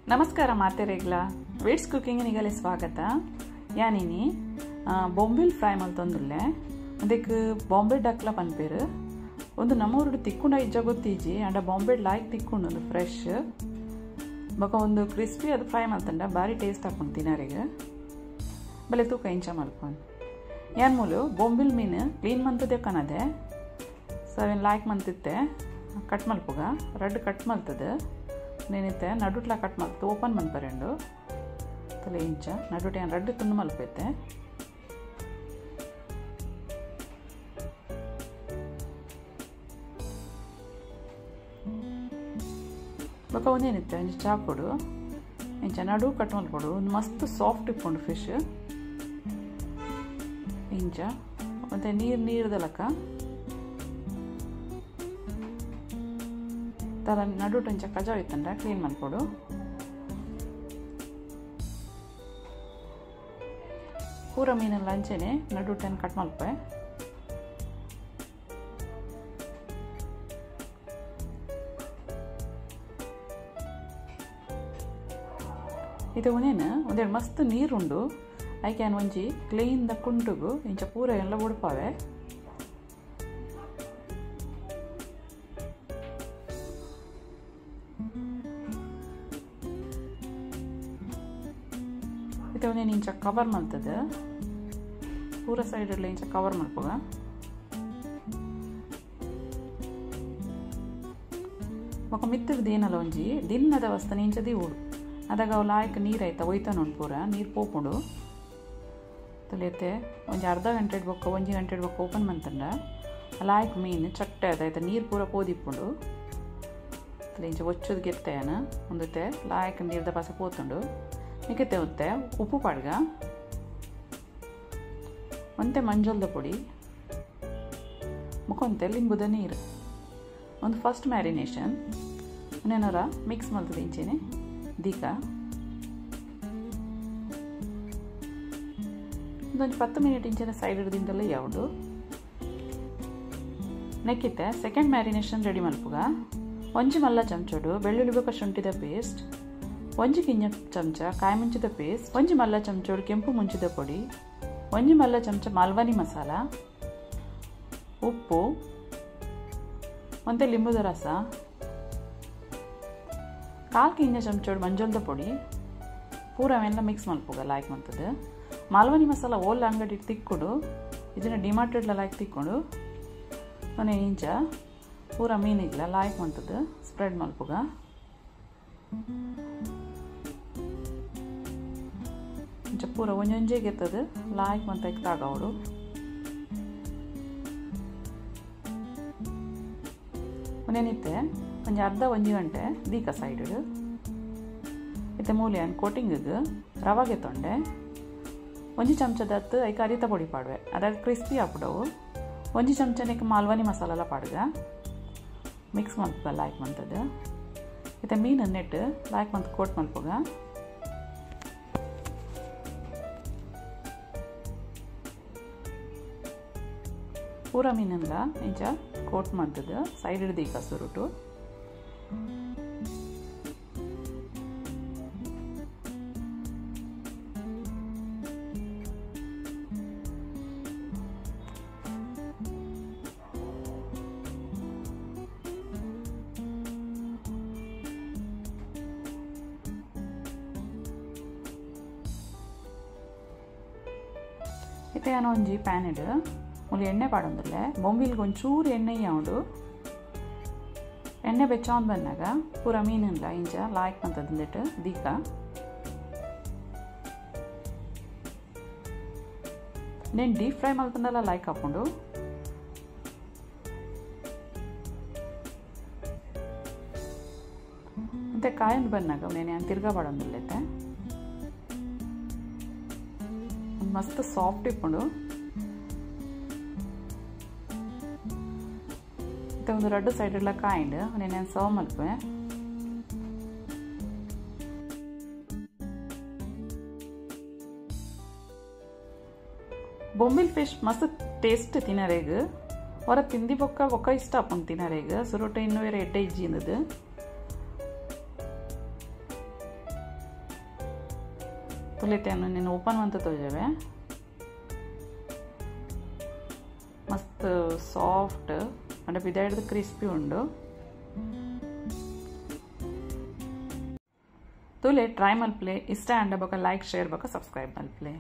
ನಮಸ್ಕಾರ ಮಾತೆರೆಗ್ಲ widths cooking ನಿಗಲೆ ಸ್ವಾಗತ ಯಾನಿನಿ ಬೊಂಬಿಲ್ fry ಮಲ್ತೊಂದುಲ್ಲೆ ಅದಕ್ಕೆ ಬಾಂಬೆ ಡಕ್ಲ ಪನ್ಪೇರು ಒಂದು ನಮ್ಮೂರು ತಿಕ್ಕೊಂಡ ಇಜ್ಜ ಗೊತ್ತೀಜಿ ಅಂಡ ಬಾಂಬೆ ಲಾಯ್ಕ್ ತಿಕ್ಕೊಂಡು ಫ್ರೆಶ್ ಬೊಕ ಒಂದು ಕ್ರಿಸ್ಪಿ ಅದು ಫ್ರೈ ಮಲ್ತಂಡ ಭಾರಿ ಟೇಸ್ಟ್ ಹಾಕೊಂಡು ತಿನ್ನರಿಗೆ ಬಲೆ ತೂಕ ಇಂಚ ಮಲ್ಕೊಂಡು ಯಾನ್ ಮೂಲು ಬೊಂಬಿಲ್ ಮೀನು ಕ್ಲೀನ್ ಮಂತದೆ ಕನದೆ ಸೊ ಅವೇನು ಲಾಯ್ಕ್ ಮಂತಿತ್ತೆ ಕಟ್ ಮಲ್ಪುಗ ರಡ್ ಕಟ್ ಮಲ್ತದೆ నేనైతే నడుట్లా కట్ మల్తే ఓపెన్ మన్పరెండు తలే ఇంచ నడుట ఏం రెడ్ తుండు మల్పైతే బొక ಒಂದೇನಿತ್ತೆ ಇಂಚ ಚಾಪುಡು ಇಂಚ ನಡು ಕಟ್ ಮಲ್ಪಡು ಮಸ್ತ್ ಸಾಫ್ಟ್ ಇಪ್ಪುಂಡು ಫಿಶ್ ಇಂಚ ಮತ್ತೆ ನೀರ್ದಲಕ ತರ ನಡು ಟಂಚ ಕಜ ಇತ್ತಂಡ ಕ್ಲೀನ್ ಮಾಡ್ಕೊಡು ಪೂರ ಮೀನೆಲ್ಲ ಅಂಚೆನೆ ನಡು ಟನ್ ಕಟ್ ಮಲ್ಪೆ ಇದು ಉನೇನು ಒಂದೆರಡು ಮಸ್ತ್ ನೀರುಂಡು ಐಕ್ಯಾನ್ ಒಂಜಿ ಕ್ಲೀನ್ ದ ಕುಂಟುಗು ಇಂಚ ಪೂರ ಎಲ್ಲ ಉಡುಪಾವೆ ಇದವನೇನು ಇಂಚ ಕವರ್ ಮಾಡ್ತದೆ ಪೂರ ಸೈಡಲ್ಲಿ ಇಂಚ ಕವರ್ ಮಾಡ್ಕೋಗ ఒక ಮಿತ್ತದ ಏನಲ್ಲ ಒಂಜಿ ದಿನದ ವಸ್ತನ ಇಂಚದಿ ಊಡು ಅದಾಗ ಅವು ಲಾಯಕ್ ನೀರು ಆಯ್ತಾ ಒಯ್ತಾ ನೋಡಿ ಪೂರ ನೀರು ಪೋಪುಂಡು ತಲೆತೆ ಒಂಜಿ ಅರ್ಧ ಗಂಟೆ ಬೊಕ್ಕ ಒಂಜಿ ಗಂಟೆ ಬೊಕ್ಕ ಓಪನ್ ಮಾಡ್ತಂಡ ಲಾಯಕ್ ಮೀನು ಚಟ್ಟೆ ಅದಾಯ್ತಾ ನೀರು ಪೂರ ಪೋದಿಪ್ಪುಂಡು ತಲೆ ಇಂಚ ಒಚ್ಚದ ಗೆತ್ತೇನ ಒಂದತೆ ಲಾಯಕ್ ನೀರ್ದ ಪಾಸ ಪೋತುಂಡು ಮಿಗತ್ತೆ ಹೊತ್ತೆ ಉಪ್ಪು ಪಾಡ್ಗ ಒಂತೆ ಮಂಜಲ್ದ ಪುಡಿ ಮುಖಂತೆ ಲಿಂಬುದ ನೀರು ಒಂದು ಫಸ್ಟ್ ಮ್ಯಾರಿನೇಷನ್ ಇನ್ನೇನಾರ ಮಿಕ್ಸ್ ಮಾಡ್ತದೆ ಇಂಚೆನೆ ದೀಕ ಒಂದೊಂದು 10 ಮಿನಿಟ್ ಇಂಚಿನ ಸೈಡ್ ಹಿಡ್ದಿಂದಲೇ ಯಾವುದು ನೆಕ್ಕಿತ್ತೆ ಸೆಕೆಂಡ್ ಮ್ಯಾರಿನೇಷನ್ ರೆಡಿ ಮಲ್ಪುಗ ಒಂಜಿ ಮಲ್ಲ ಚಮಚಡು ಬೆಳ್ಳುಳ್ಳಿ ಬೇಕಾ ಶುಂಠಿದ ಪೇಸ್ಟ್ ಒಂಜಿ ಕಿಂಜ ಚಮಚ ಕಾಯಿ ಮುಂಚಿದ ಪೇಸ್ಟ್ ಒಂಜಿ ಮಲ್ಲ ಚಮಚೋಡು ಕೆಂಪು ಮುಂಚಿದ ಪುಡಿ ಒಂಜಿ ಮಲ್ಲ ಚಮಚ ಮಾಲ್ವಾನಿ ಮಸಾಲ ಉಪ್ಪು ಒಂತೆ ಲಿಂಬುದ ರಸ ಕಾಲು ಕಿಂಜ ಚಮಚೋಡು ಮಂಜಲ್ದ ಪುಡಿ ಪೂರ ಅವೆಲ್ಲ ಮಿಕ್ಸ್ ಮಲ್ಪುಗ ಲಾಯ್ಕ್ ಮಾಡ್ತದೆ ಮಾಲ್ವಾನಿ ಮಸಾಲ ಓಲ್ ಅಂಗಡಿ ತಿಕ್ಕೊಂಡು ಇದನ್ನು ಡಿಮಾರ್ಟೆಡ್ಲ ಲಾಯ್ಕ್ ತಿಕ್ಕೊಂಡು ಕೊನೆ ಇಂಚ ಪೂರ ಮೀನಿಗ್ಲ ಲಾಯ್ಕ್ ಮಾಡ್ತದೆ ಸ್ಪ್ರೆಡ್ ಮಲ್ಪುಗ ಪೂರ ಒಂಜೊಂಜೆ ಗೆತ್ತದು ಲಾಯ್ಕ್ ಮಂತ ತಾಗವಡು ಒಂದೇನಿತ್ತೆ ಒಂಜಿ ಅರ್ಧ ಒಂಜಿ ಗಂಟೆ ದೀಕ ಸೈಡ್ ಇತ್ತೆ ಮೂಲೆ ಕೋಟಿಂಗಿಗೆ ರವಾಗೆ ತೊಂಡೆ ಒಂಜಿ ಚಮಚದತ್ತು ಐಕ ಅರಿತ ಪೊಡಿ ಪಾಡುವೆ ಅದಾಗ ಕ್ರಿಸ್ಪಿ ಹಾಕ್ಬಿಡವು ಒಂಜಿ ಚಮಚನಕ್ಕೆ ಮಾಲ್ವಾನಿ ಮಸಾಲೆಲ್ಲ ಪಾಡ್ಗ ಮಿಕ್ಸ್ ಮಲ್ಪುಗ ಲಾಯ್ಕ್ ಮಂತದ್ದು ಇತ್ತೆ ಮೀನು ನೆಟ್ಟು ಲಾಯ್ಕ್ ಮಂತ್ ಕೋಟ್ ಮಲ್ಪುಗ ಪೂರ ಮೀನೆಲ್ಲ ಇಂಚ ಕೋಟ್ ಮಾಡ್ತದೆ ಸೈಡ್ ಹಿಡ್ದು ಈಗ ಸುರುಟು ಇತ್ತೆ ಏನೋ ಒಂಜಿ ಪ್ಯಾನ್ ಇಡು ಮುಲಿ ಎಣ್ಣೆ ಪಾಡೊಂದಿಲ್ಲ ಬೊಂಬಿಲ್ಗೆ ಒಂಚೂರು ಎಣ್ಣೆ ಯಾವುದು ಎಣ್ಣೆ ಬೆಚ್ಚ ಬಂದಾಗ ಪೂರ ಮೀನಿಲ್ಲ ಇಂಚ ಲಾಯ್ಕ್ ಅಂತಂದಿಟ್ಟು ದೀಕ నేను ಡೀಪ್ ಫ್ರೈ ಮಲ್ತಂದಲ್ಲ ಲಾಯ್ಕ್ ಹಾಕೊಂಡು ಮತ್ತೆ ಕಾಯಿಂದ ಬಂದಾಗ నేను ತಿರ್ಗಾ ಪಾಡೊಂದಿಲ್ಲೈತೆ ಮಸ್ತ್ ಸಾಫ್ಟ್ ಇಟ್ಕೊಂಡು ಒಂದು ಎರಡು ಸೈಡ್ ಎಲ್ಲ ಕಾಯಿಂಡು నేను ಸರ್ವ್ ಮಲ್ಪೆ ಬೊಂಬಿಲ್ ಫಿಶ್ ಮಸ್ತ್ ಟೇಸ್ಟ್ ತಿನ್ನರೇಗ ಹೊರ ತಿಂದಿ ಬೊಕ್ಕ ಇಷ್ಟ ಆಪುಂಡು ತಿನ್ನರೇಗ ಸುರೋಟ ಇನ್ನೂ ಬೇರೆ ಎಡ್ಡೆ ಇಜ್ಜಿಂದದು ತುಲಿತೆಯನ್ನು ನೀನು ಓಪನ್ ಅಂತ ತೋಜವೆ ಮಸ್ತ್ ಸಾಫ್ಟ್ ಅಂದ್ರೆ ಬಿದಾಯ್ದು ಕ್ರಿಸ್ಪಿ ಉಂಡು ತುಲೆ ಟ್ರೈ ಮಲ್ಪ್ಲೆ ಇಷ್ಟ ಅಂಡ ಬೊಕ ಲೈಕ್ ಶೇರ್ ಬೊಕ ಸಬ್ಸ್ಕ್ರೈಬ್ ಮಲ್ಪ್ಲೆ.